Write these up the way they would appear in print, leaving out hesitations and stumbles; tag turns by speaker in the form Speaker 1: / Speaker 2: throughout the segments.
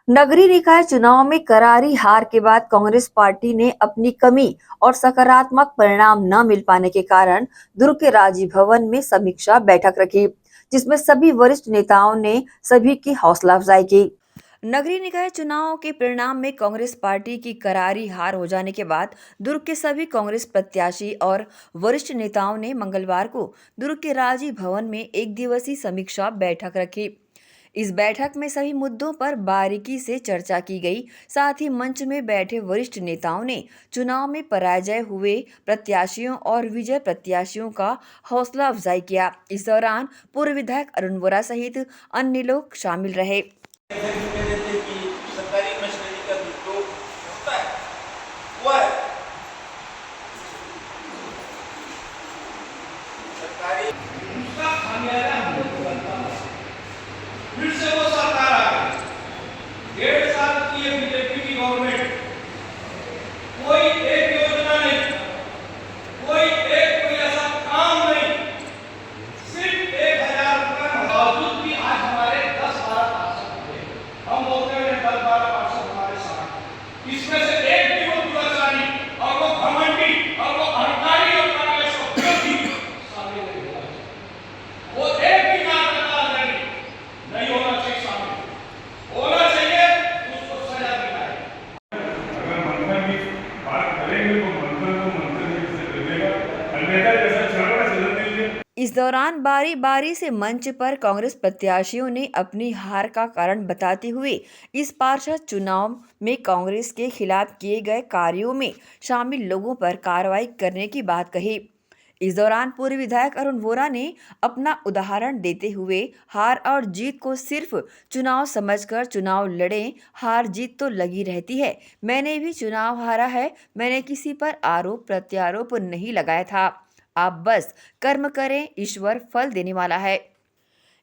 Speaker 1: नगरीय निकाय चुनाव में करारी हार के बाद कांग्रेस पार्टी ने अपनी कमी और सकारात्मक परिणाम न मिल पाने के कारण दुर्ग के राजीव भवन में समीक्षा बैठक रखी, जिसमें सभी वरिष्ठ नेताओं ने सभी की हौसला अफजाई की। नगरीय निकाय चुनाव के परिणाम में कांग्रेस पार्टी की करारी हार हो जाने के बाद दुर्ग के सभी कांग्रेस प्रत्याशी और वरिष्ठ नेताओं ने मंगलवार को दुर्ग के राजीव भवन में एक दिवसीय समीक्षा बैठक रखी। इस बैठक में सभी मुद्दों पर बारीकी से चर्चा की गई। साथ ही मंच में बैठे वरिष्ठ नेताओं ने चुनाव में पराजय हुए प्रत्याशियों और विजय प्रत्याशियों का हौसला अफजाई किया। इस दौरान पूर्व विधायक अरुण वोरा सहित अन्य लोग शामिल रहे।
Speaker 2: सरकारी मशीनरी का दुरुपयोग होता है, हुआ है। सरकारी उसका खामियाजा हमको भुगतना है। फिर से वो सरकार आ गई, 1.5 साल की ये बीजेपी की गवर्नमेंट, कोई एक योजना नहीं, कोई ऐसा काम नहीं, सिर्फ 1,000 रुपए बावजूद भी आज हमारे 10-12 पार्षद थे। हम बोलते हैं 10-12 पार्षद हमारे साथ, इसमें से एक भी वो दुराचारी और वो घमंडी और वो अहंकारी और कांग्रेस को विरोधी शामिल नहीं होना चाहिए। वो एक भी कार्यकर्ता नहीं होना चाहिए शामिल, होना चाहिए उसको सजा दिलाए।
Speaker 3: अगर मंथन की बात करेंगे तो मंथन को मंथन ही से कर देगा, अन्यथा जैसा चल रहा है चलन दीजिए।
Speaker 1: इस दौरान बारी बारी से मंच पर कांग्रेस प्रत्याशियों ने अपनी हार का कारण बताते हुए इस पार्षद चुनाव में कांग्रेस के खिलाफ किए गए कार्यों में शामिल लोगों पर कार्रवाई करने की बात कही। इस दौरान पूर्व विधायक अरुण वोरा ने अपना उदाहरण देते हुए हार और जीत को सिर्फ चुनाव समझकर चुनाव लड़ें, हार जीत तो लगी रहती है। मैंने भी चुनाव हारा है, मैंने किसी पर आरोप प्रत्यारोप नहीं लगाया था। आप बस कर्म करें, ईश्वर फल देने वाला है।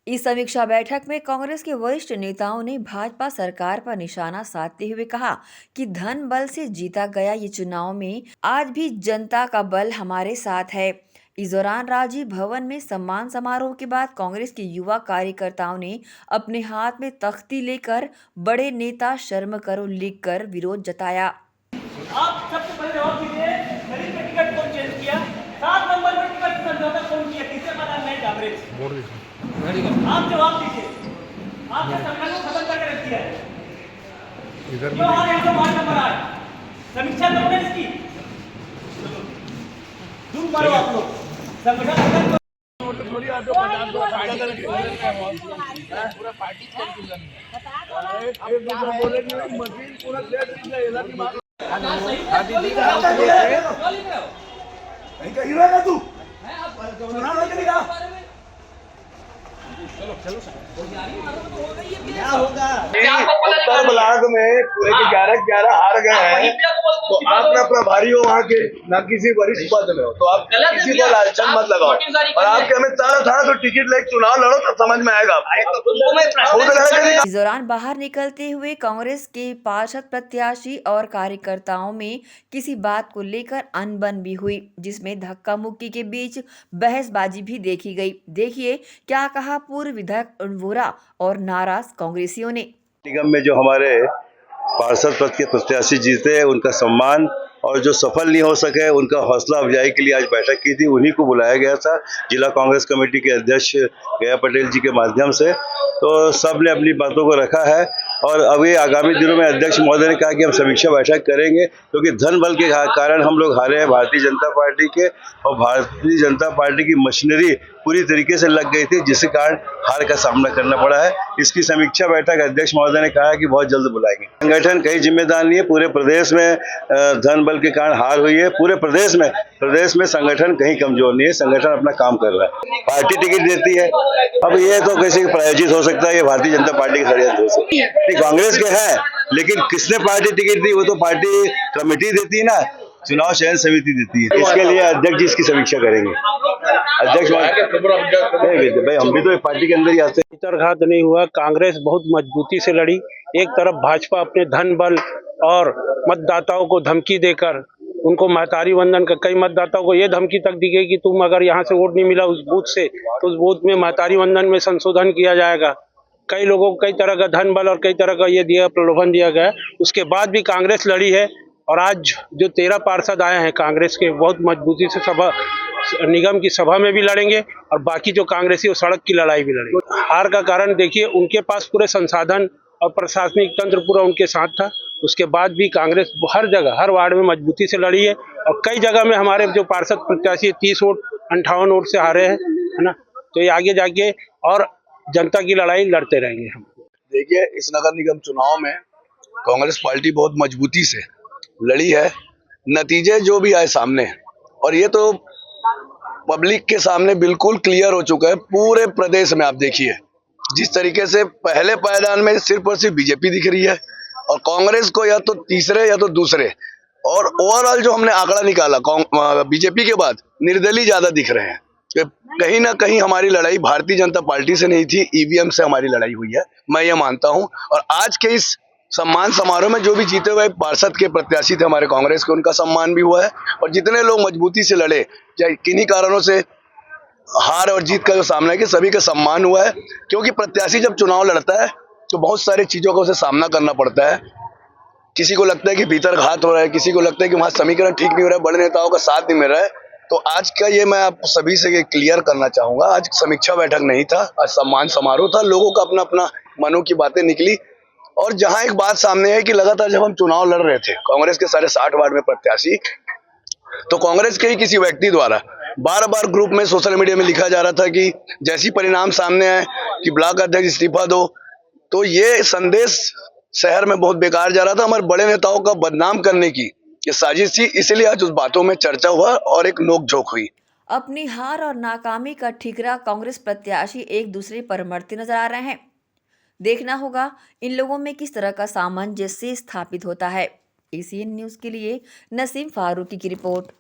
Speaker 1: इस समीक्षा बैठक में कांग्रेस के वरिष्ठ नेताओं ने भाजपा सरकार पर निशाना साधते हुए कहा कि धन बल से जीता गया ये चुनाव में आज भी जनता का बल हमारे साथ है। इस दौरान राजीव भवन में सम्मान समारोह के बाद कांग्रेस के युवा कार्यकर्ताओं ने अपने हाथ में तख्ती लेकर बड़े नेता शर्म करो लिखकर विरोध जताया।
Speaker 4: आप सबसे पहले जवाब दीजिए, गरीब का टिकट कौन चेंज किया? 7 नंबर में टिकट समझौता कौन किया? किससे पता नहीं कांग्रेस? आप जवाब दीजिए। आपने संगठन को खत्म करके रख दिया है। क्यों हमारे यहाँ 5 नंबर आए? समीक्षा करो ना इसकी। दूर मारो आप लोग। संगठन खत्म करो।
Speaker 2: पूरा पार्टी मशीन पूरा तू क्या होगा? उत्तर ब्लॉक में पूरे के 11 हार गए हैं, तो आप ना प्रभारी हो वहाँ के, ना किसी वरिष्ठ पद में हो, तो आप किसी को लालचन मत लगाओ। और आपके हमें था तो टिकट लेके चुनाव लड़ो, तब समझ में आएगा।
Speaker 1: इस दौरान बाहर निकलते हुए कांग्रेस के पार्षद प्रत्याशी और कार्यकर्ताओं में किसी बात को लेकर अनबन भी हुई, जिसमें धक्का मुक्की के बीच बहसबाजी भी देखी गई। देखिए क्या कहा पूर्व विधायक अरुण वोरा और नाराज कांग्रेसियों ने।
Speaker 5: निगम में जो हमारे पार्षद पद के प्रत्याशी जीते, उनका सम्मान और जो सफल नहीं हो सके उनका हौसला अफजाई के लिए आज बैठक की थी। उन्हीं को बुलाया गया था जिला कांग्रेस कमेटी के अध्यक्ष गया पटेल जी के माध्यम से। तो सब ने अपनी बातों को रखा है और अभी आगामी दिनों में अध्यक्ष महोदय ने कहा कि हम समीक्षा बैठक करेंगे, क्योंकि धन बल के कारण हम लोग हारे हैं भारतीय जनता पार्टी के, और भारतीय जनता पार्टी की मशीनरी पूरी तरीके से लग गई थी, जिसके कारण हार का सामना करना पड़ा है। इसकी समीक्षा बैठक अध्यक्ष महोदय ने कहा कि बहुत जल्द बुलाएंगे। संगठन कहीं जिम्मेदार नहीं है, पूरे प्रदेश में धन बल के कारण हार हुई है। पूरे प्रदेश में संगठन कहीं कमजोर नहीं है, संगठन अपना काम कर रहा है। पार्टी टिकट देती है, अब ये तो किसी प्रायोजित हो सकता है, ये भारतीय जनता पार्टी के षड्यंत्र हो सकता है। कांग्रेस के है, लेकिन किसने पार्टी टिकट दी वो तो पार्टी कमेटी देती है ना, चुनाव चयन समिति देती है। इसके लिए अध्यक्ष जी इसकी समीक्षा करेंगे। अध्यक्ष भाई हम भी तो एक पार्टी के अंदर ही आते हैं।
Speaker 6: इतरघात नहीं हुआ, कांग्रेस बहुत मजबूती से लड़ी। एक तरफ भाजपा अपने धन बल और मतदाताओं को धमकी देकर उनको महतारी वंदन का, कई मतदाताओं को ये धमकी तक दी गई कि तुम अगर यहाँ से वोट नहीं मिला उस बूथ से, तो उस बूथ में महतारी वंदन में संशोधन किया जाएगा। कई लोगों को कई तरह का धन बल और कई तरह का ये दिया, प्रलोभन दिया गया। उसके बाद भी कांग्रेस लड़ी है और आज जो 13 पार्षद आए हैं कांग्रेस के, बहुत मजबूती से सभा निगम की सभा में भी लड़ेंगे और बाकी जो कांग्रेसी वो सड़क की लड़ाई भी लड़ेंगे। हार का कारण देखिए, उनके पास पूरे संसाधन और प्रशासनिक तंत्र पूरा उनके साथ था। उसके बाद भी कांग्रेस हर जगह, हर वार्ड में मजबूती से लड़ी है और कई जगह में हमारे जो पार्षद प्रत्याशी 30 वोट 58 वोट से हारे हैं, है ना। तो ये आगे जाके और जनता की लड़ाई लड़ते रहेंगे हम।
Speaker 7: देखिए, इस नगर निगम चुनाव में कांग्रेस पार्टी बहुत मजबूती से लड़ी है। नतीजे जो भी आए सामने, और ये तो पब्लिक के सामने बिल्कुल क्लियर हो चुका है। पूरे प्रदेश में आप देखिए, जिस तरीके से पहले पायदान में सिर्फ और सिर्फ बीजेपी दिख रही है और कांग्रेस को या तो तीसरे या तो दूसरे, और ओवरऑल जो हमने आंकड़ा निकाला बीजेपी के बाद निर्दलीय ज्यादा दिख रहे हैं। कहीं ना कहीं हमारी लड़ाई भारतीय जनता पार्टी से नहीं थी, ईवीएम से हमारी लड़ाई हुई है, मैं ये मानता हूं। और आज के इस सम्मान समारोह में जो भी जीते हुए पार्षद के प्रत्याशी थे हमारे कांग्रेस के, उनका सम्मान भी हुआ है। और जितने लोग मजबूती से लड़े, चाहे किन्हीं कारणों से हार और जीत का जो सामना है, कि सभी का सम्मान हुआ है। क्योंकि प्रत्याशी जब चुनाव लड़ता है तो बहुत सारी चीजों का उसे सामना करना पड़ता है। किसी को लगता है कि भीतर घात हो रहा है, किसी को लगता है कि वहां समीकरण ठीक नहीं हो रहा है, बड़े नेताओं का साथ नहीं मिल रहा है। तो आज का ये मैं आप सभी से क्लियर करना चाहूंगा, आज समीक्षा बैठक नहीं था, आज सम्मान समारोह था। लोगों का अपना अपना मनों की बातें निकली। और जहां एक बात सामने है कि लगातार जब हम चुनाव लड़ रहे थे कांग्रेस के सारे 60 वार्ड में प्रत्याशी, तो कांग्रेस के ही किसी व्यक्ति द्वारा बार बार ग्रुप में सोशल मीडिया में लिखा जा रहा था कि जैसी परिणाम सामने आए कि ब्लॉक अध्यक्ष इस्तीफा दो। तो ये संदेश शहर में बहुत बेकार जा रहा था। हमारे बड़े नेताओं का बदनाम करने की ये साजिश थी, इसलिए आज उस बातों में चर्चा हुआ और एक नोकझोंक हुई।
Speaker 1: अपनी हार और नाकामी का ठिकरा कांग्रेस प्रत्याशी एक दूसरे पर मरते नजर आ रहे हैं। देखना होगा इन लोगों में किस तरह का सामंजस्य स्थापित होता है। एसीएन न्यूज़ के लिए नसीम फारूकी की रिपोर्ट।